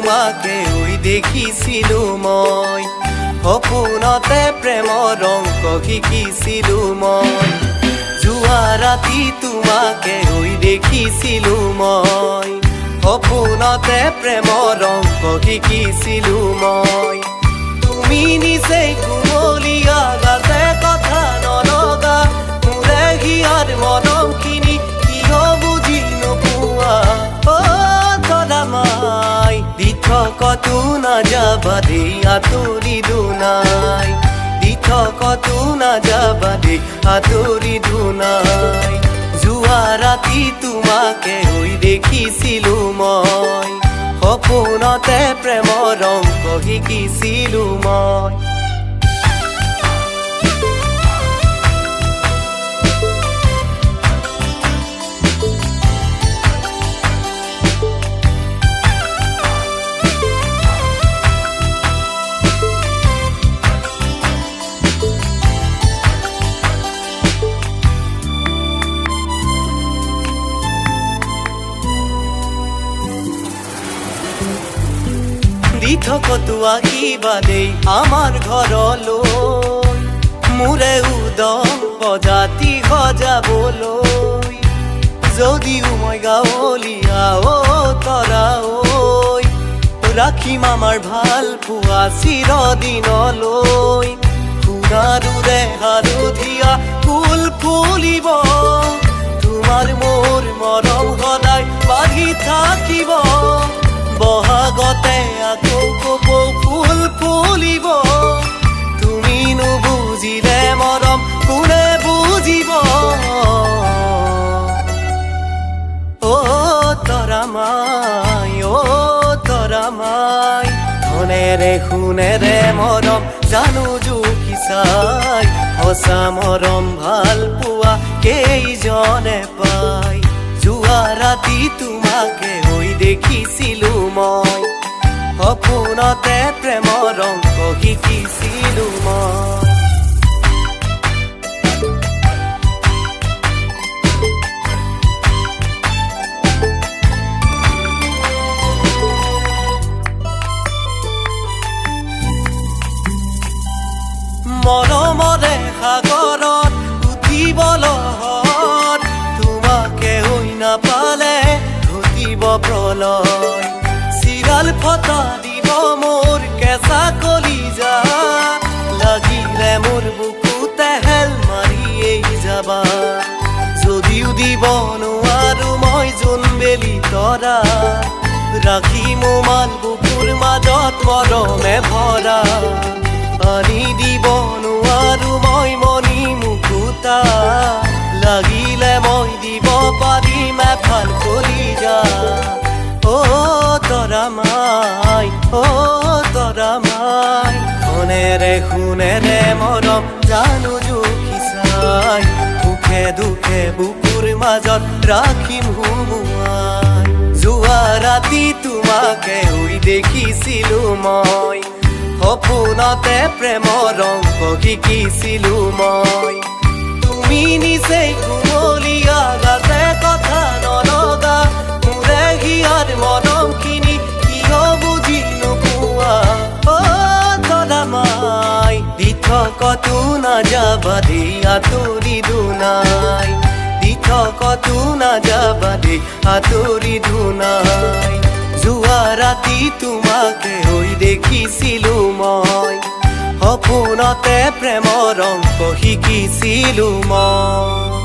তোমাকে দেখিছিলো মই সপোনতে প্ৰেমৰ অংক শিকিছিলো মই যোৱা ৰাতি তোমাকে দেখিছিলো মই সপোনতে প্ৰেমৰ অংক শিকিছিলো মই তুমি নিজেই কুমলীয়া গাতে কথা নলগা মোৰে হিয়াৰ মৰমখিনি কিয় বুজি নোপোৱা তৰামাই দি থকতো নাযাবা দেই আঁতৰি দুনাই দি থকতো নাযাবা দেই আঁতৰি দুনাই যোৱা ৰাতি তোমাকে দেখিছিলো মই সপোনতে প্ৰেমৰ অংক শিকিছিলো মই দি থকতো আহিবা দেই আমাৰ ঘৰলৈ মোৰে উদং প্ৰজাতি সজাবলৈ যদিও মই গাঁৱলীয়া তৰা ৰাখিম আমাৰ ভাল পোৱা চিৰদিনলৈ সোণাৰুৰে হালধীয়া ফুল ফুলিব তোমাৰ মোৰ মৰম সদায় বাঢ়ি থাকিব বহাগতে আকৌ কপৌ ফুল ফুলিব তুমি নুবুজিলে মৰম কোনে বুজিব তৰামাই ধনেৰে সোণেৰে মৰম জানো জুখি চাই সঁচা মৰম ভাল পোৱা কেইজনে পাই যোৱা ৰাতি তোমাকে দেখিছিলো মই সপোনতে প্ৰেমৰ অংক শিকিছিলো মই মৰমৰে সাগৰত উঠিব লহৰ তোমাকে নাপালে ঘটিব প্ৰলয় চিৰাল ফটা দিব মোৰ কেঁচা কলিজা লাগিলে মোৰ বুকুতে হেল মাৰিয়েই যাবা যদিও দিব নোৱাৰো মই জোনবেলি তৰা ৰাখিম মাল বুকুৰ মাজত মৰমে ভৰা আনি দিব নোৱাৰো মই মনি মুকুতা লাগিলে মই দিব পাৰিম এফাল কলিজা তৰামাই ধনেৰে সোণেৰে মৰম জানো জুখি চাই সুখে দুখে বুকুৰ মাজত ৰাখিম হুমুৱাই যোৱা ৰাতি তোমাকে দেখিছিলো মই সপোনতে প্ৰেমৰ অংক শিকিছিলো মই তুমি নিজেই কুমলীয়া গাতে কথা নলগা মোৰে হিয়াৰ মৰমখিনি কিয় বুজি নোপোৱা তৰামাই দি থকতো নাযাবা দেই আঁতৰি দুনাই দি থকতো নাযাবা দেই আঁতৰি দুনাই যোৱা ৰাতি তোমাকে দেখিছিলো মই সপোনতে প্ৰেমৰ অংক শিকিছিলো মই